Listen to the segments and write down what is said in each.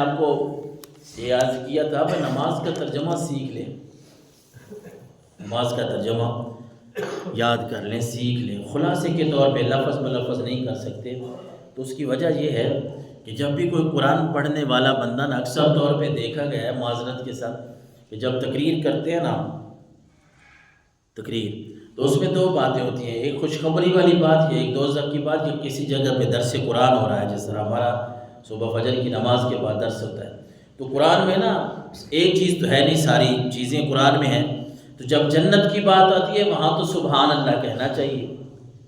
آپ کو یہ عرض کیا تھا کہ نماز کا ترجمہ سیکھ لیں، نماز کا ترجمہ یاد کر لیں، سیکھ لیں۔ خلاصے کے طور پہ لفظ بلفظ نہیں کر سکتے، تو اس کی وجہ یہ ہے کہ جب بھی کوئی قرآن پڑھنے والا بندہ نا، اکثر طور پہ دیکھا گیا ہے معذرت کے ساتھ کہ جب تقریر کرتے ہیں نا، تقریر تو اس میں دو باتیں ہوتی ہیں، ایک خوشخبری والی بات، ایک دوزخ کی بات، کہ کسی جگہ پہ درس قرآن ہو رہا ہے، جس طرح ہمارا صبح فجر کی نماز کے بعد درس ہوتا ہے۔ تو قرآن میں نا ایک چیز تو ہے نہیں، ساری چیزیں قرآن میں ہیں، تو جب جنت کی بات آتی ہے وہاں تو سبحان اللہ کہنا چاہیے،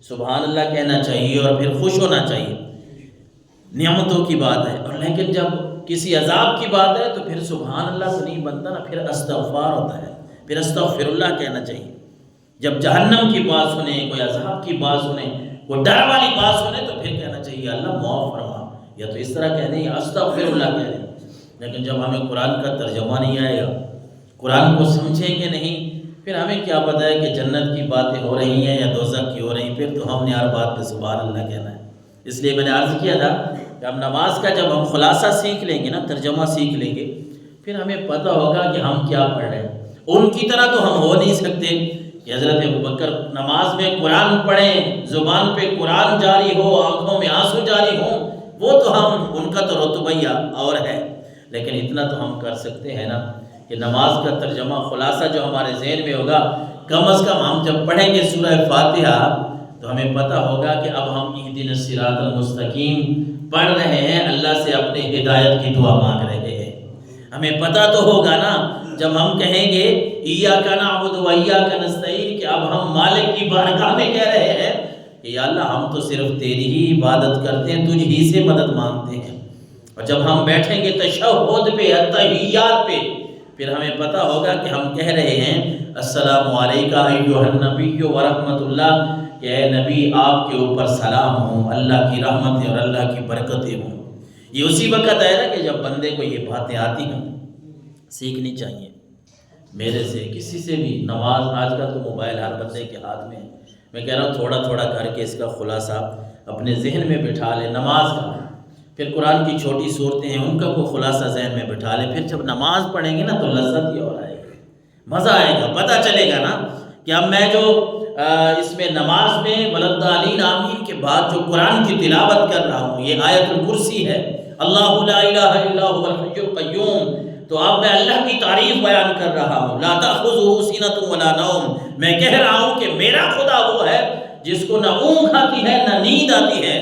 سبحان اللہ کہنا چاہیے اور پھر خوش ہونا چاہیے، نعمتوں کی بات ہے۔ اور لیکن جب کسی عذاب کی بات ہے تو پھر سبحان اللہ سے نہیں بنتا نا، پھر استغفار ہوتا ہے، پھر استغفر اللہ کہنا چاہیے۔ جب جہنم کی بات سنیں، کوئی عذاب کی بات سنیں، کوئی ڈر والی بات سنیں، تو پھر کہنا چاہیے اللہ معاف فرما، یا تو اس طرح کہہ دیں یا استغفر اللہ کہہ دیں۔ لیکن جب ہمیں قرآن کا ترجمہ نہیں آئے گا، قرآن کو سمجھیں گے نہیں، پھر ہمیں کیا پتہ ہے کہ جنت کی باتیں ہو رہی ہیں یا دوزخ کی ہو رہی ہیں، پھر تو ہم نے ہر بات پہ سبحان اللہ کہنا ہے۔ اس لیے میں نے عرض کیا تھا کہ ہم نماز کا جب ہم خلاصہ سیکھ لیں گے نا، ترجمہ سیکھ لیں گے، پھر ہمیں پتہ ہوگا کہ ہم کیا پڑھ رہے ہیں۔ ان کی طرح تو ہم ہو نہیں سکتے کہ حضرت ابوبکر نماز میں قرآن پڑھیں، زبان پہ قرآن جاری ہو، آنکھوں میں آنسو جاری ہوں، وہ تو ہم، ان کا تو رتبہ اور ہے، لیکن اتنا تو ہم کر سکتے ہیں نا کہ نماز کا ترجمہ خلاصہ جو ہمارے ذہن میں ہوگا، کم از کم ہم جب پڑھیں گے سورہ فاتحہ تو ہمیں پتہ ہوگا کہ اب ہم اہدنا الصراط المستقیم پڑھ رہے ہیں، اللہ سے اپنے ہدایت کی دعا مانگ رہے ہیں۔ ہمیں پتہ تو ہوگا نا جب ہم کہیں گے ایاک نعبد و ایاک نستعین، کہ اب ہم مالک کی بارگاہ میں کہہ رہے ہیں کہ یا اللہ ہم تو صرف تیری ہی عبادت کرتے ہیں، تجھ ہی سے مدد مانگتے ہیں۔ اور جب ہم بیٹھیں گے تشہد پہ، اتحیات پہ، پھر ہمیں پتہ ہوگا کہ ہم کہہ رہے ہیں السلام علیکہ ایھا النبی ورحمۃ اللہ، کہ اے نبی آپ کے اوپر سلام ہوں، اللہ کی رحمتیں اور اللہ کی برکتیں ہوں۔ یہ اسی وقت ہے نا کہ جب بندے کو یہ باتیں آتی ہیں، سیکھنی چاہیے میرے سے، کسی سے بھی۔ نماز آج کل تو موبائل ہر بندے کے ہاتھ میں ہے، میں کہہ رہا ہوں تھوڑا تھوڑا کر کے اس کا خلاصہ اپنے ذہن میں بٹھا لے نماز کا، پھر قرآن کی چھوٹی صورتیں ہیں ان کا کوئی خلاصہ ذہن میں بٹھا لے، پھر جب نماز پڑھیں گے نا تو لذت ہی اور آئے گی، مزہ آئے گا، پتہ چلے گا نا کہ اب میں جو اس میں نماز میں وللضالین آمین کے بعد جو قرآن کی تلاوت کر رہا ہوں، یہ آیت الکرسی ہے، اللہ لا الہ الا هو الحی القیوم، تو اب میں اللہ کی تعریف بیان کر رہا ہوں، لا تأخذہ سینۃ ولا نوم، میں کہہ رہا ہوں کہ میرا خدا وہ ہے جس کو نہ اونگ آتی ہے نہ نیند آتی ہے۔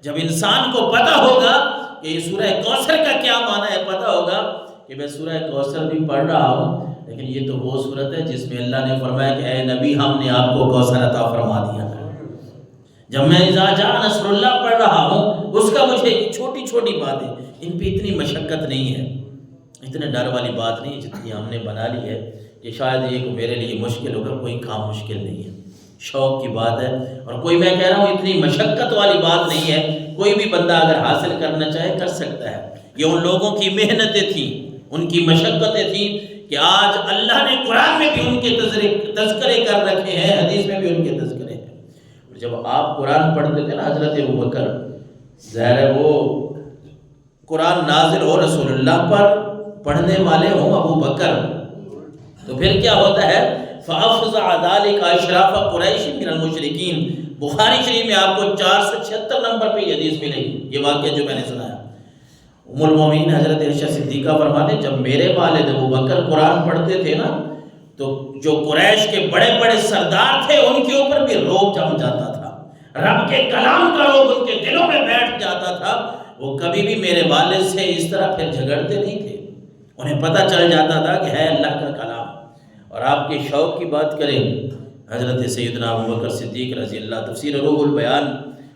جب انسان کو پتہ ہوگا کہ یہ سورہ کوثر کا کیا معنی ہے، پتہ ہوگا کہ میں سورہ کوثر بھی پڑھ رہا ہوں، لیکن یہ تو وہ صورت ہے جس میں اللہ نے فرمایا کہ اے نبی ہم نے آپ کو کوثر عطا فرما دیا ہے۔ جب میں اذا جاء نصر اللہ پڑھ رہا ہوں، اس کا مجھے چھوٹی چھوٹی باتیں، ان پہ اتنی مشقت نہیں ہے، اتنے ڈر والی بات نہیں جتنی ہم نے بنا لی ہے کہ شاید یہ میرے لیے مشکل ہوگا، کوئی کام مشکل نہیں ہے، شوق کی بات ہے، اور کوئی میں کہہ رہا ہوں اتنی مشقت والی بات نہیں ہے، کوئی بھی بندہ اگر حاصل کرنا چاہے کر سکتا ہے۔ یہ ان لوگوں کی محنتیں تھیں، ان کی مشقتیں تھیں کہ آج اللہ نے قرآن میں بھی ان کے تذکرے کر رکھے ہیں، حدیث میں بھی ان کے تذکرے ہیں۔ جب آپ قرآن پڑھتے تھے نا حضرت ابوبکر، ظاہر ہے وہ قرآن نازل ہو رسول اللہ پر، پڑھنے والے ہوں ابو بکر، تو پھر کیا ہوتا ہے فَأَفْزَعَ ذَلِكَ أَشْرَافَ قُرَيْشٍ مِّنَ الْمُشْرِكِينَ۔ بخاری شریف میں آپ کو 476 نمبر پہ یہ حدیث ملے گی، یہ واقعہ جو میں نے سنایا۔ ام المومنین حضرت عائشہ صدیقہ فرماتے جب میرے والد ابو بکر قرآن پڑھتے تھے نا تو جو قریش کے بڑے بڑے سردار تھے ان کے اوپر بھی روب جم جاتا تھا، رب کے کلام کا روب ان کے دلوں میں بیٹھ جاتا تھا، وہ کبھی بھی میرے والد سے اس طرح پھر جھگڑتے نہیں تھے، انہیں پتہ چل جاتا تھا کہ ہے اللہ کا کلام۔ اور آپ کے شوق کی بات کریں، حضرت سیدنا ابوبکر صدیق رضی اللہ، تفسیر روح البیان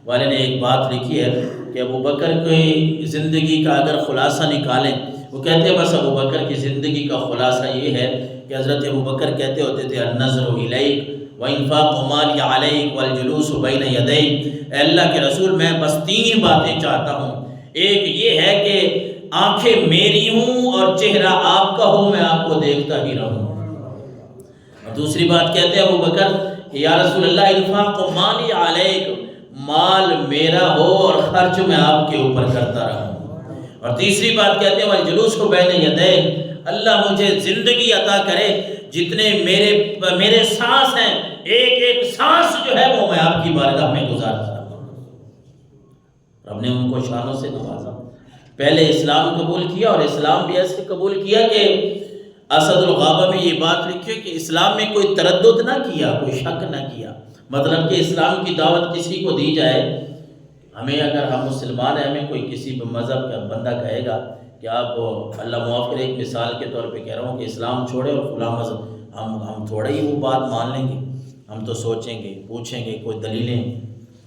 والے نے ایک بات لکھی ہے کہ ابوبکر کی زندگی کا اگر خلاصہ نکالیں، وہ کہتے ہیں بس ابوبکر کی زندگی کا خلاصہ یہ ہے کہ حضرت ابوبکر کہتے ہوتے تھے النظر الیک وانفاق مالی علیک والجلوس بین یدیک، اے اللہ کے رسول میں بس 3 باتیں چاہتا ہوں، ایک یہ ہے کہ آنکھیں میری ہوں اور چہرہ آپ کا ہو، میں آپ کو دیکھتا ہی رہوں، اور دوسری بات کہتے ہیں ابوبکر کہ یا رسول اللہ انفاق مالی علیک، مال میرا ہو اور خرچ میں آپ کے اوپر کرتا رہوں، اور تیسری بات کہتے ہیں والجلوس کو بین یدین، اللہ مجھے زندگی عطا کرے، جتنے میرے سانس ہیں، ایک ایک سانس جو ہے وہ میں آپ کی بارگاہ میں گزارتا رہوں۔ رب نے ان کو شانوں سے نوازا، پہلے اسلام قبول کیا، اور اسلام بھی ایسے قبول کیا کہ اسد الغابہ میں یہ بات لکھی کہ اسلام میں کوئی تردد نہ کیا، کوئی شک نہ کیا۔ مطلب کہ اسلام کی دعوت کسی کو دی جائے، ہمیں اگر ہم مسلمان ہیں، ہمیں کوئی کسی مذہب کا بندہ کہے گا کہ آپ اللہ معاف کرے، ایک مثال کے طور پہ کہہ رہا ہوں کہ اسلام چھوڑے اور فلاں مذہب، ہم تھوڑا ہی وہ بات مان لیں گے، ہم تو سوچیں گے، پوچھیں گے کوئی دلیلیں۔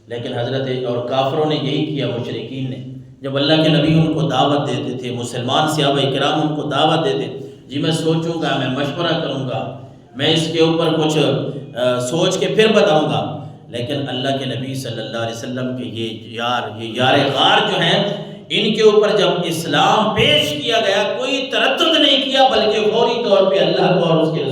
لیکن حضرت اور کافروں نے یہی کیا، مشرکین نے، جب اللہ کے نبی ان کو دعوت دیتے تھے، مسلمان صحابہ کرام ان کو دعوت دیتے، جی میں سوچوں گا، میں مشورہ کروں گا، میں اس کے اوپر کچھ سوچ کے پھر بتاؤں گا۔ لیکن اللہ کے نبی صلی اللہ علیہ وسلم کے یہ یار غار جو ہیں، ان کے اوپر جب اسلام پیش کیا گیا، کوئی تردد نہیں کیا، بلکہ فوری طور پہ اللہ کو اور اس کے